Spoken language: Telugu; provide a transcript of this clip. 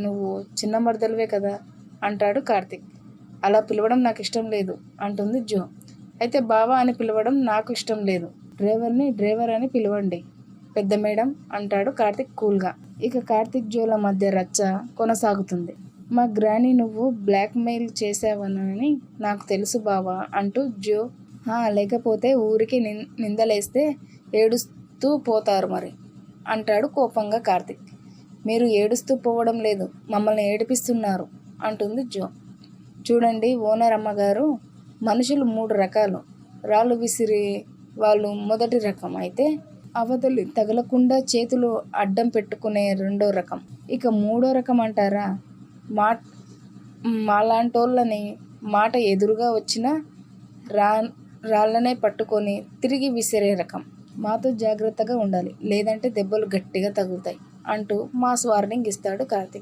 నువ్వు చిన్న మరదలివే కదా అంటాడు కార్తీక్. అలా పిలవడం నాకు ఇష్టం లేదు అంటుంది జో. అయితే బావా అని పిలవడం నాకు ఇష్టం లేదు. డ్రైవర్ని డ్రైవర్ అని పిలవండి పెద్ద మేడం అంటాడు కార్తీక్ కూల్గా. ఇక కార్తీక్ జోల మధ్య రచ్చ కొనసాగుతుంది. మా గ్రాని నువ్వు బ్లాక్మెయిల్ చేసావనని నాకు తెలుసు బావా అంటూ జో. లేకపోతే ఊరికి నిందలేస్తే ఏడుస్తూ పోతారు మరి అంటాడు కోపంగా కార్తీక్. మీరు ఏడుస్తూ పోవడం లేదు, మమ్మల్ని ఏడిపిస్తున్నారు అంటుంది జో. చూడండి ఓనర్ అమ్మగారు, మనుషులు 3 రకాలు. రాళ్ళు విసిరి వాళ్ళు మొదటి రకం అయితే, అవతలి తగలకుండా చేతులు అడ్డం పెట్టుకునే 2వ రకం. ఇక 3వ రకం అంటారా, మాలాంటోళ్ళని మాట ఎదురుగా వచ్చినా రాళ్ళనే పట్టుకొని తిరిగి విసిరే రకం. మాతో జాగ్రత్తగా ఉండాలి, లేదంటే దెబ్బలు గట్టిగా తగులుతాయి అంటూ మాస్ వార్నింగ్ ఇస్తాడు కార్తీక్.